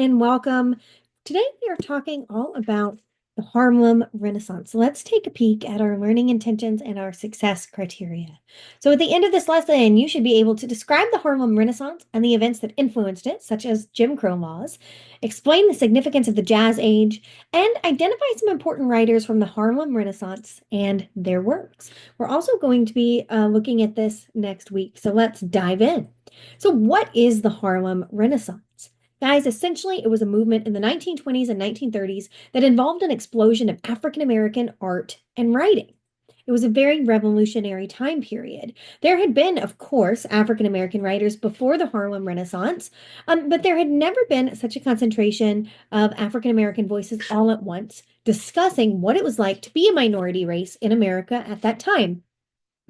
And welcome. Today we are talking all about the Harlem Renaissance. So let's take a peek at our learning intentions and our success criteria. So at the end of this lesson, you should be able to describe the Harlem Renaissance and the events that influenced it, such as Jim Crow laws, explain the significance of the Jazz Age, and identify some important writers from the Harlem Renaissance and their works. We're also going to be looking at this next week. So let's dive in. So what is the Harlem Renaissance? Guys, essentially, it was a movement in the 1920s and 1930s that involved an explosion of African American art and writing. It was a very revolutionary time period. There had been, of course, African American writers before the Harlem Renaissance, but there had never been such a concentration of African American voices all at once discussing what it was like to be a minority race in America at that time.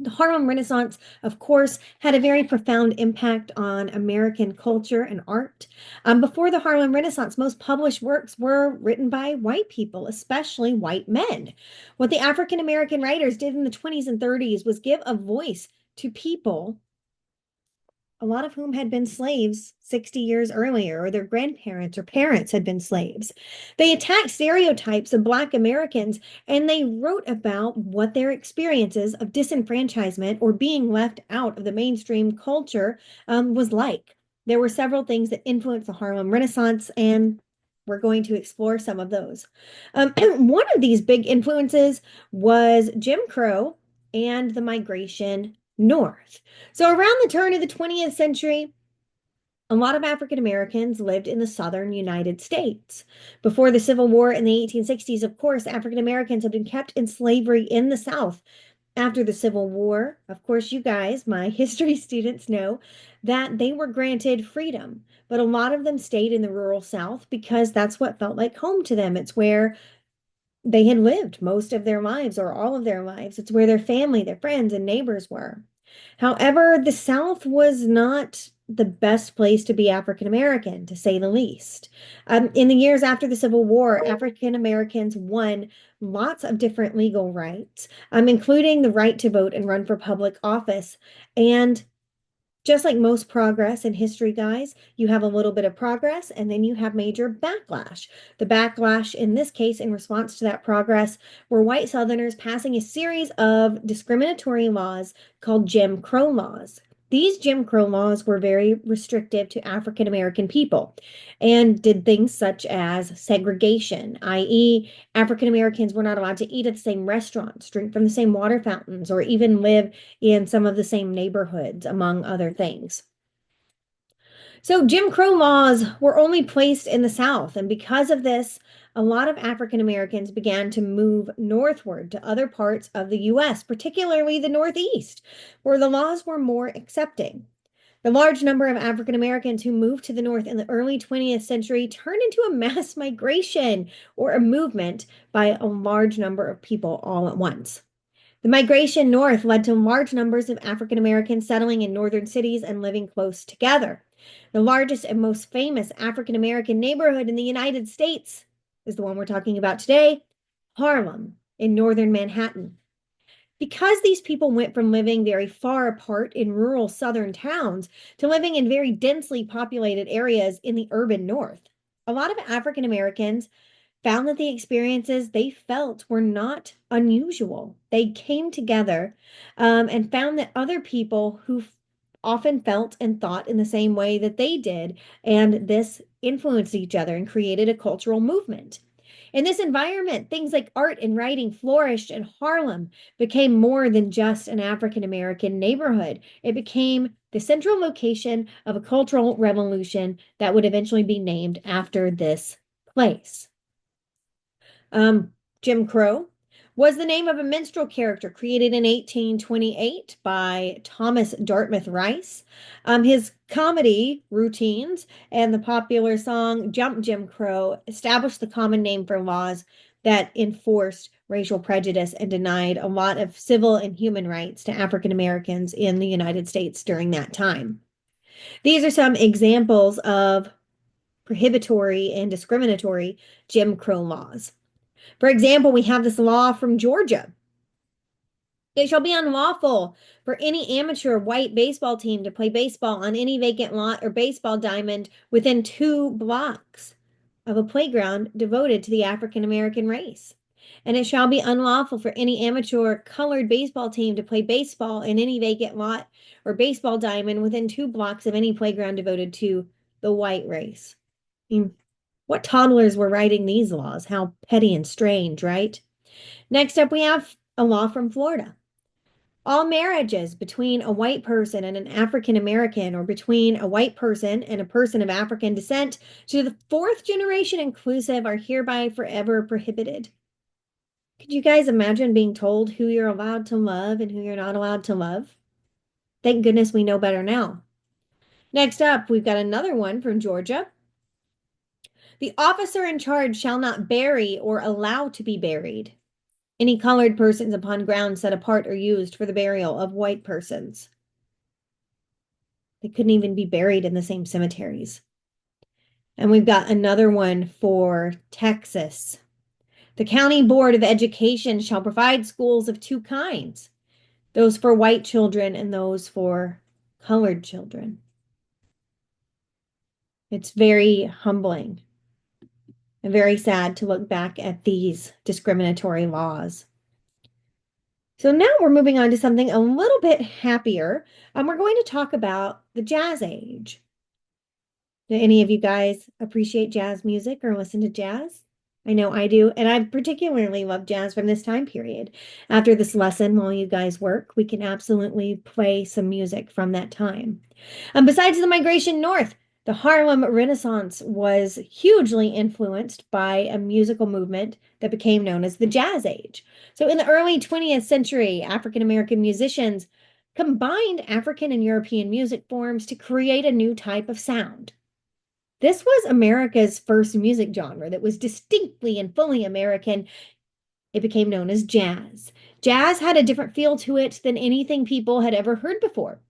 The Harlem Renaissance, of course, had a very profound impact on American culture and art. Before the Harlem Renaissance, most published works were written by white people, especially white men. What the African American writers did in the 20s and 30s was give a voice to people, a lot of whom had been slaves 60 years earlier, or their grandparents or parents had been slaves. They attacked stereotypes of Black Americans and they wrote about what their experiences of disenfranchisement or being left out of the mainstream culture was like. There were several things that influenced the Harlem Renaissance, and we're going to explore some of those. One of these big influences was Jim Crow and the migration north. So, around the turn of the 20th century, a lot of African Americans lived in the southern United States. Before the Civil War in the 1860s, of course, African Americans had been kept in slavery in the South. After the Civil War, of course, you guys, my history students, know that they were granted freedom, but a lot of them stayed in the rural South because that's what felt like home to them. It's where they had lived most of their lives or all of their lives. It's where their family, their friends, and neighbors were. However, the South was not the best place to be African American, to say the least. In the years after the Civil War, African Americans won lots of different legal rights, including the right to vote and run for public office. And just like most progress in history, guys, you have a little bit of progress and then you have major backlash. The backlash in this case, in response to that progress, were white Southerners passing a series of discriminatory laws called Jim Crow laws. These Jim Crow laws were very restrictive to African American people and did things such as segregation, i.e., African Americans were not allowed to eat at the same restaurants, drink from the same water fountains, or even live in some of the same neighborhoods, among other things. So Jim Crow laws were only placed in the South, and because of this, a lot of African Americans began to move northward to other parts of the US, particularly the Northeast, where the laws were more accepting. The large number of African Americans who moved to the North in the early 20th century turned into a mass migration or a movement by a large number of people all at once. The migration north led to large numbers of African Americans settling in northern cities and living close together. The largest and most famous African American neighborhood in the United States is the one we're talking about today, Harlem, in northern Manhattan. Because these people went from living very far apart in rural southern towns to living in very densely populated areas in the urban north, a lot of African Americans found that the experiences they felt were not unusual. They came together and found that other people who often felt and thought in the same way that they did, and this influenced each other and created a cultural movement. In this environment, things like art and writing flourished, and Harlem became more than just an African American neighborhood. It became the central location of a cultural revolution that would eventually be named after this place. Jim Crow was the name of a minstrel character created in 1828 by Thomas Dartmouth Rice. His comedy routines and the popular song Jump Jim Crow established the common name for laws that enforced racial prejudice and denied a lot of civil and human rights to African Americans in the United States during that time. These are some examples of prohibitory and discriminatory Jim Crow laws. For example, we have this law from Georgia. It shall be unlawful for any amateur white baseball team to play baseball on any vacant lot or baseball diamond within 2 blocks of a playground devoted to the African American race. And it shall be unlawful for any amateur colored baseball team to play baseball in any vacant lot or baseball diamond within 2 blocks of any playground devoted to the white race. I mean, what toddlers were writing these laws? How petty and strange, right? Next up, we have a law from Florida. All marriages between a white person and an African American or between a white person and a person of African descent to the fourth generation inclusive are hereby forever prohibited. Could you guys imagine being told who you're allowed to love and who you're not allowed to love? Thank goodness we know better now. Next up, we've got another one from Georgia. The officer in charge shall not bury or allow to be buried any colored persons upon grounds set apart or used for the burial of white persons. They couldn't even be buried in the same cemeteries. And we've got another one for Texas. The County Board of Education shall provide schools of 2 kinds, those for white children and those for colored children. It's very humbling and very sad to look back at these discriminatory laws. So now we're moving on to something a little bit happier. We're going to talk about the jazz age. Do any of you guys appreciate jazz music or listen to jazz? I know I do, and I particularly love jazz from this time period. After this lesson, while you guys work, we can absolutely play some music from that time. Besides the migration north, the Harlem Renaissance was hugely influenced by a musical movement that became known as the Jazz Age. So in the early 20th century, African American musicians combined African and European music forms to create a new type of sound. This was America's first music genre that was distinctly and fully American. It became known as jazz. Jazz had a different feel to it than anything people had ever heard before.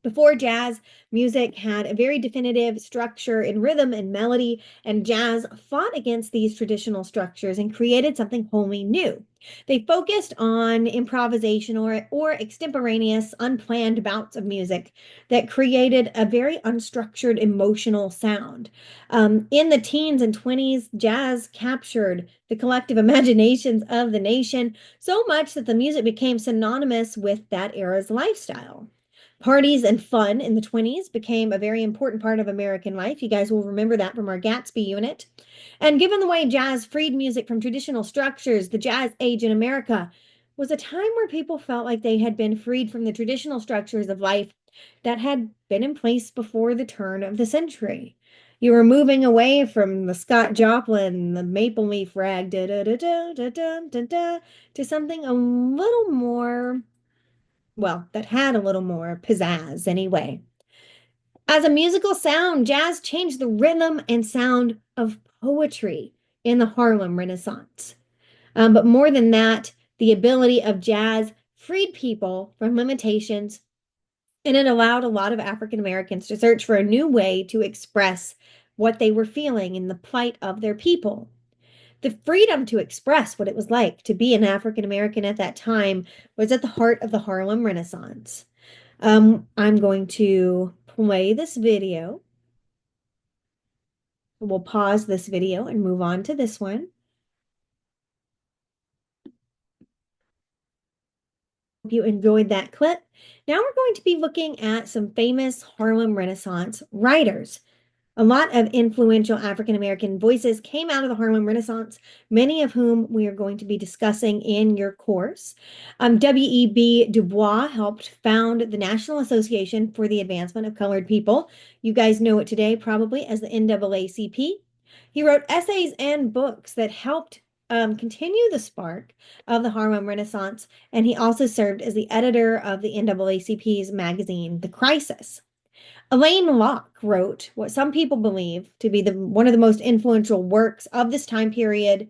Before jazz, music had a very definitive structure in rhythm and melody, and jazz fought against these traditional structures and created something wholly new. They focused on improvisation or extemporaneous, unplanned bouts of music that created a very unstructured emotional sound. In the teens and 20s, jazz captured the collective imaginations of the nation so much that the music became synonymous with that era's lifestyle. Parties and fun in the 20s became a very important part of American life. You guys will remember that from our Gatsby unit. And given the way jazz freed music from traditional structures, the jazz age in America was a time where people felt like they had been freed from the traditional structures of life that had been in place before the turn of the century. You were moving away from the Scott Joplin, the Maple Leaf Rag, da da da da da da da da, to something a little more, well, that had a little more pizzazz anyway. As a musical sound, jazz changed the rhythm and sound of poetry in the Harlem Renaissance. But more than that, the ability of jazz freed people from limitations, and it allowed a lot of African Americans to search for a new way to express what they were feeling in the plight of their people. The freedom to express what it was like to be an African American at that time was at the heart of the Harlem Renaissance. I'm going to play this video. We'll pause this video and move on to this one. Hope you enjoyed that clip. Now we're going to be looking at some famous Harlem Renaissance writers. A lot of influential African American voices came out of the Harlem Renaissance, many of whom we are going to be discussing in your course. W.E.B. Du Bois helped found the National Association for the Advancement of Colored People. You guys know it today probably as the NAACP. He wrote essays and books that helped continue the spark of the Harlem Renaissance, and he also served as the editor of the NAACP's magazine, The Crisis. Elaine Locke wrote what some people believe to be one of the most influential works of this time period.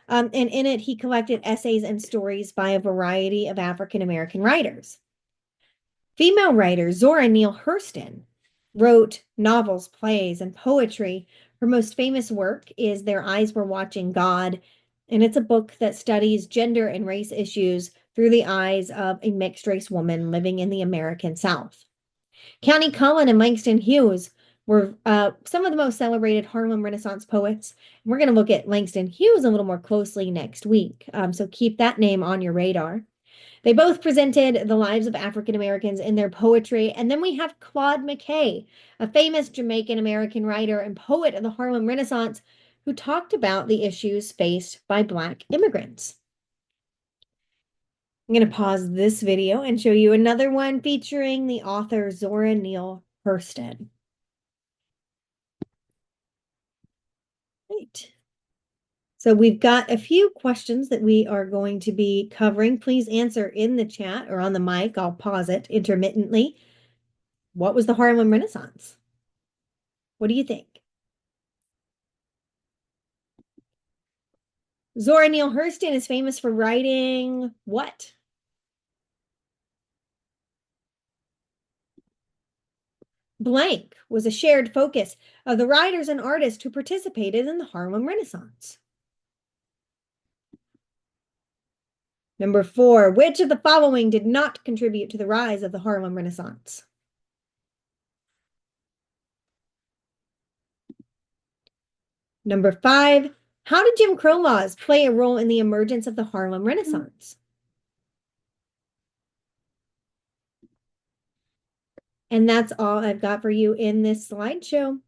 And in it, he collected essays and stories by a variety of African American writers. Female writer Zora Neale Hurston wrote novels, plays, and poetry. Her most famous work is Their Eyes Were Watching God, and it's a book that studies gender and race issues through the eyes of a mixed race woman living in the American South. County Cullen and Langston Hughes were some of the most celebrated Harlem Renaissance poets. We're going to look at Langston Hughes a little more closely next week, so keep that name on your radar. They both presented the lives of African Americans in their poetry. And then we have Claude McKay, a famous Jamaican American writer and poet of the Harlem Renaissance, who talked about the issues faced by Black immigrants. I'm going to pause this video and show you another one featuring the author Zora Neale Hurston. Right. So we've got a few questions that we are going to be covering. Please answer in the chat or on the mic. I'll pause it intermittently. What was the Harlem Renaissance? What do you think? Zora Neale Hurston is famous for writing what? Blank was a shared focus of the writers and artists who participated in the Harlem Renaissance. Number 4, which of the following did not contribute to the rise of the Harlem Renaissance? Number 5, how did Jim Crow laws play a role in the emergence of the Harlem Renaissance? And that's all I've got for you in this slideshow.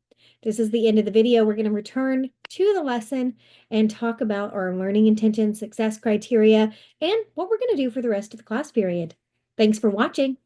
This is the end of the video. We're going to return to the lesson and talk about our learning intention, success criteria, and what we're going to do for the rest of the class period. Thanks for watching.